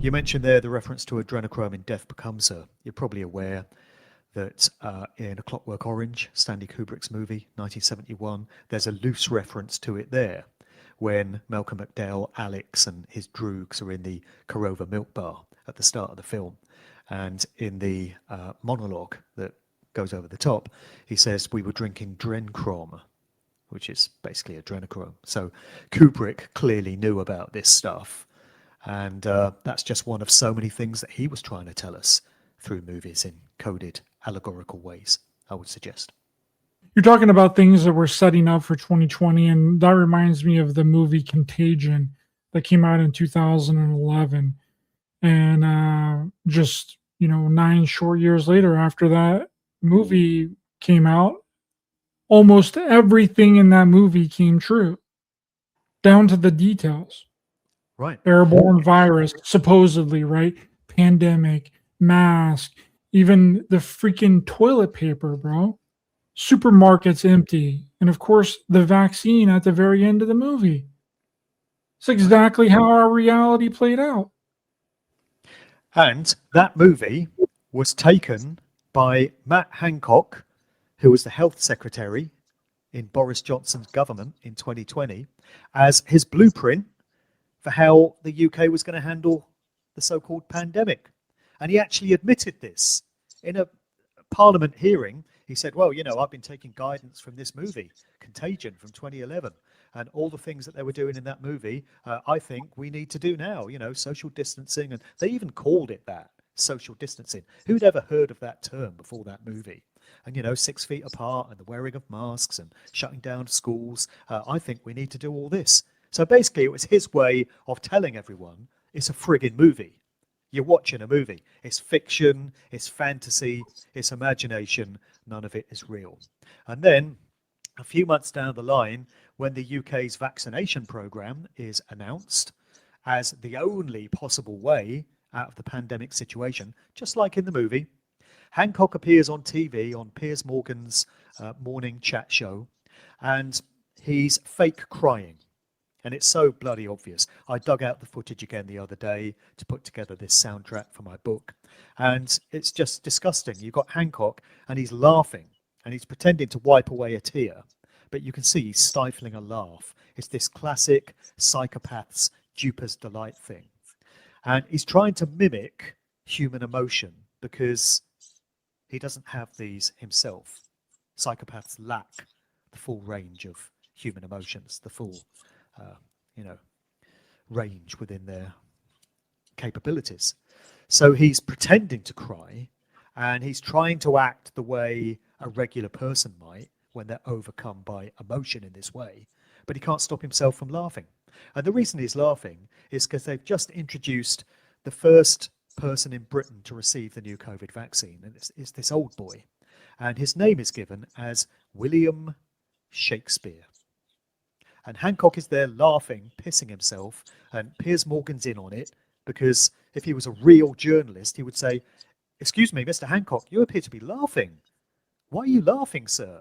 You mentioned there the reference to adrenochrome in Death Becomes Her. You're probably aware that in A Clockwork Orange, Stanley Kubrick's movie, 1971, there's a loose reference to it there when Malcolm McDowell, Alex, and his droogs are in the Korova milk bar at the start of the film. And in the monologue that goes over the top, he says, "We were drinking Drenchrome," which is basically adrenochrome. So Kubrick clearly knew about this stuff. And that's just one of so many things that he was trying to tell us through movies in coded, allegorical ways, I would suggest. You're talking about things that we're setting up for 2020, and that reminds me of the movie Contagion that came out in 2011. And just, 9 short years later after that movie came out, almost everything in that movie came true, down to the details. Right. Airborne virus, supposedly, right? Pandemic, mask, even the freaking toilet paper, bro. Supermarkets empty. And of course, the vaccine at the very end of the movie. It's exactly how our reality played out. And that movie was taken by Matt Hancock, who was the health secretary in Boris Johnson's government in 2020, as his blueprint for how the UK was going to handle the so-called pandemic. And he actually admitted this in a parliament hearing. He said, well, I've been taking guidance from this movie, Contagion from 2011, and all the things that they were doing in that movie, I think we need to do now, social distancing. And they even called it that, social distancing. Who'd ever heard of that term before that movie? And, 6 feet apart and the wearing of masks and shutting down schools. I think we need to do all this. So basically, it was his way of telling everyone it's a frigging movie. You're watching a movie. It's fiction, it's fantasy, it's imagination. None of it is real. And then a few months down the line, when the UK's vaccination programme is announced as the only possible way out of the pandemic situation, just like in the movie, Hancock appears on TV on Piers Morgan's morning chat show, and he's fake crying. And it's so bloody obvious. I dug out the footage again the other day to put together this soundtrack for my book. And it's just disgusting. You've got Hancock and he's laughing and he's pretending to wipe away a tear. But you can see he's stifling a laugh. It's this classic psychopath's duper's delight thing. And he's trying to mimic human emotion because he doesn't have these himself. Psychopaths lack the full range of human emotions, the full range within their capabilities. So he's pretending to cry and he's trying to act the way a regular person might when they're overcome by emotion in this way, but he can't stop himself from laughing. And the reason he's laughing is because they've just introduced the first person in Britain to receive the new COVID vaccine, and it's this old boy, and his name is given as William Shakespeare. And Hancock is there laughing, pissing himself, and Piers Morgan's in on it, because if he was a real journalist, he would say, "Excuse me, Mr. Hancock, you appear to be laughing. Why are you laughing, sir?"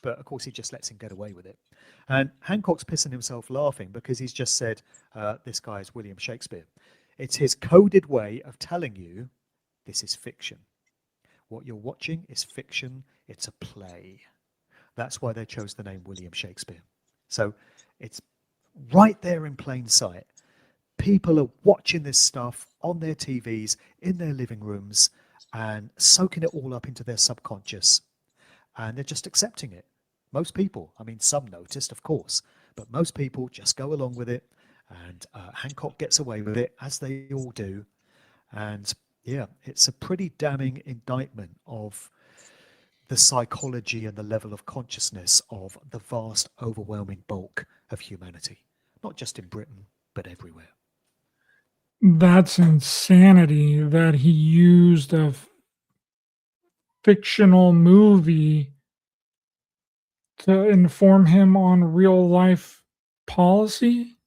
But of course, he just lets him get away with it. And Hancock's pissing himself laughing because he's just said, this guy is William Shakespeare. It's his coded way of telling you this is fiction. What you're watching is fiction. It's a play. That's why they chose the name William Shakespeare. So it's right there in plain sight. People are watching this stuff on their TVs, in their living rooms, and soaking it all up into their subconscious. And they're just accepting it. Most people, some noticed, of course, but most people just go along with it. And Hancock gets away with it, as they all do. And yeah, it's a pretty damning indictment of the psychology and the level of consciousness of the vast, overwhelming bulk of humanity, not just in Britain, but everywhere. That's insanity that he used a fictional movie to inform him on real life policy.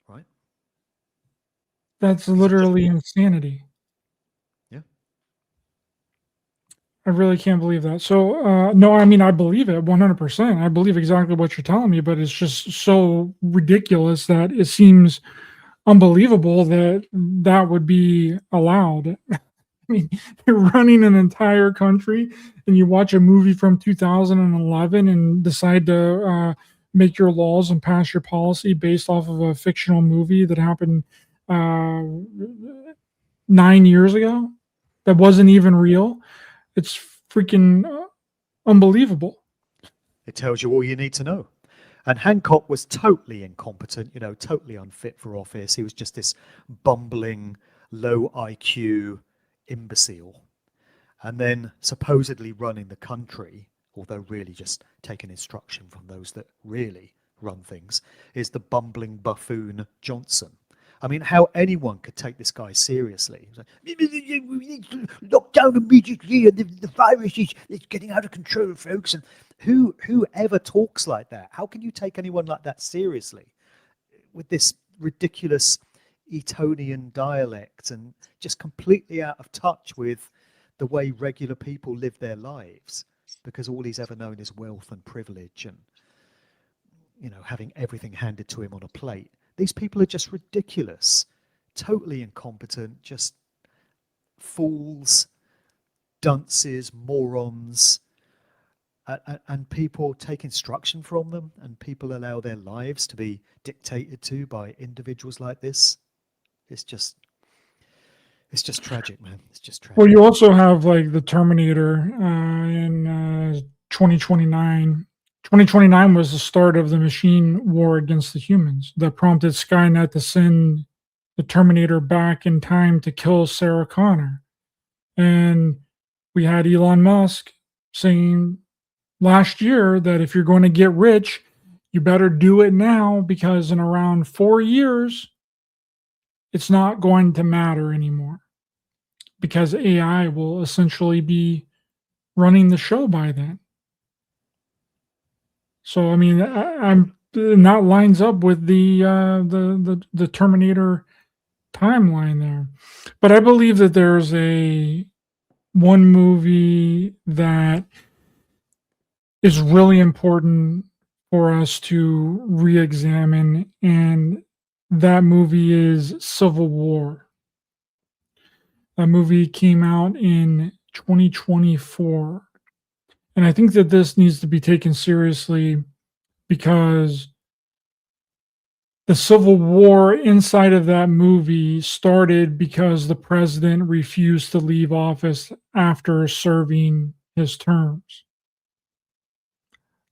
Right. That's literally insanity. Yeah. I really can't believe that. So, no, I believe it 100%. I believe exactly what you're telling me, but it's just so ridiculous that it seems unbelievable that that would be allowed. I mean, you're running an entire country and you watch a movie from 2011 and decide to make your laws and pass your policy based off of a fictional movie that happened uh, 9 years ago that wasn't even real. It's freaking unbelievable. It tells you all you need to know. And Hancock was totally incompetent, totally unfit for office. He was just this bumbling, low IQ imbecile. And then supposedly running the country, although really just taking instruction from those that really run things, is the bumbling buffoon Johnson. I mean, how anyone could take this guy seriously. We need to lock down immediately, and the virus is getting out of control, folks. And who ever talks like that? How can you take anyone like that seriously with this ridiculous Etonian dialect and just completely out of touch with the way regular people live their lives, because all he's ever known is wealth and privilege and having everything handed to him on a plate. These people are just ridiculous, totally incompetent, just fools, dunces, morons, and people take instruction from them, and people allow their lives to be dictated to by individuals like this. It's just tragic, man. It's just tragic. Well, you also have like the Terminator in 2029. 2029 was the start of the machine war against the humans that prompted Skynet to send the Terminator back in time to kill Sarah Connor. And we had Elon Musk saying last year that if you're going to get rich, you better do it now, because in around 4 years, it's not going to matter anymore, because AI will essentially be running the show by then. So I mean, I'm and that lines up with the Terminator timeline there. But I believe that there's one movie that is really important for us to re-examine, and that movie is Civil War. That movie came out in 2024. And I think that this needs to be taken seriously, because the Civil War inside of that movie started because the president refused to leave office after serving his terms.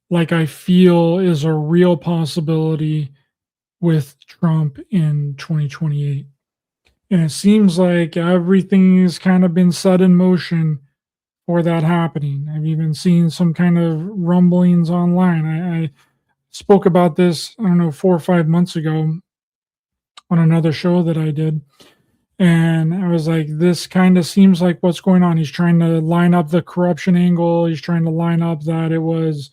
Like I feel is a real possibility with Trump in 2028. And it seems like everything has kind of been set in motion for that happening. I've even seen some kind of rumblings online. I spoke about this, I don't know, 4 or 5 months ago on another show that I did. And I was like, this kind of seems like what's going on. He's trying to line up the corruption angle. He's trying to line up that it was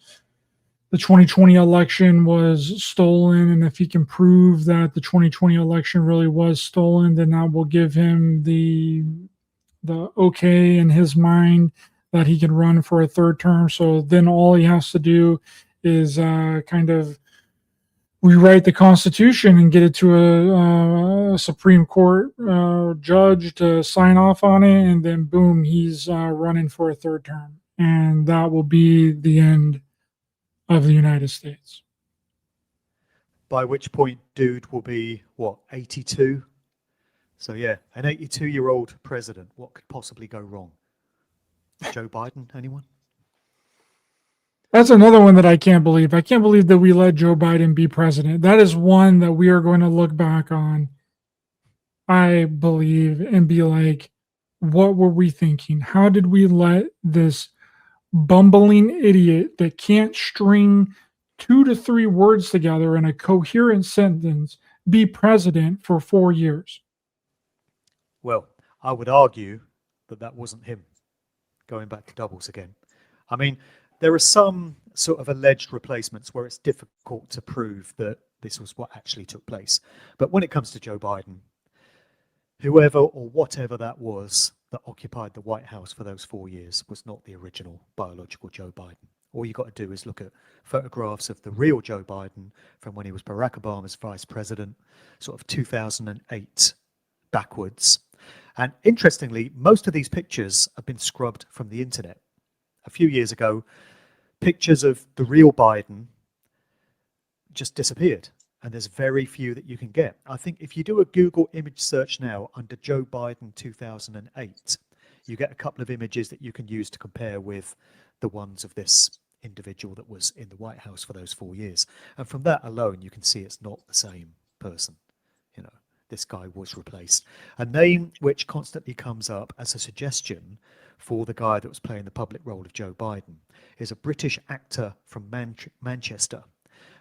the 2020 election was stolen. And if he can prove that the 2020 election really was stolen, then that will give him the okay in his mind that he can run for a third term. So then all he has to do is kind of rewrite the Constitution and get it to a Supreme Court judge to sign off on it, and then boom, he's running for a third term, and that will be the end of the United States. By which point, dude will be, 82? So yeah, an 82-year-old president. What could possibly go wrong? Joe Biden, anyone? That's another one that I can't believe. I can't believe that we let Joe Biden be president. That is one that we are going to look back on, I believe, and be like, what were we thinking? How did we let this bumbling idiot that can't string 2 to 3 words together in a coherent sentence be president for 4 years? Well, I would argue that wasn't him. Going back to doubles again. I mean, there are some sort of alleged replacements where it's difficult to prove that this was what actually took place. But when it comes to Joe Biden, whoever or whatever that was that occupied the White House for those 4 years was not the original biological Joe Biden. All you got to do is look at photographs of the real Joe Biden from when he was Barack Obama's vice president, sort of 2008 backwards. And interestingly, most of these pictures have been scrubbed from the internet. A few years ago, pictures of the real Biden just disappeared, and there's very few that you can get. I think if you do a Google image search now under Joe Biden 2008, you get a couple of images that you can use to compare with the ones of this individual that was in the White House for those 4 years. And from that alone, you can see it's not the same person. You know, this guy was replaced. A name which constantly comes up as a suggestion for the guy that was playing the public role of Joe Biden is a British actor from Manchester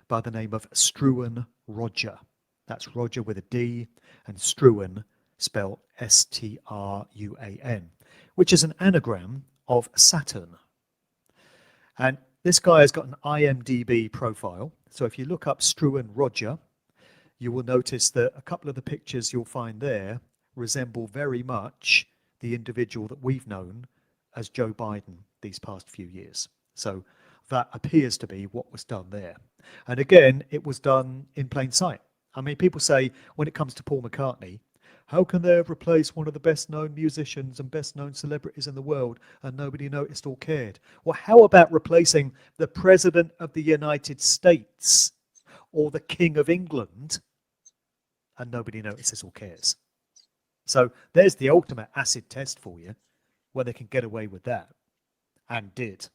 by the name of Struan Roger. That's Roger with a D, and Struan spelled Struan, which is an anagram of Saturn. And this guy has got an IMDb profile. So if you look up Struan Roger, you will notice that a couple of the pictures you'll find there resemble very much the individual that we've known as Joe Biden these past few years. So that appears to be what was done there. And again, it was done in plain sight. I mean, people say when it comes to Paul McCartney, how can they have replaced one of the best known musicians and best known celebrities in the world and nobody noticed or cared? Well, how about replacing the President of the United States or the King of England and nobody notices or cares? So there's the ultimate acid test for you, where they can get away with that, and did.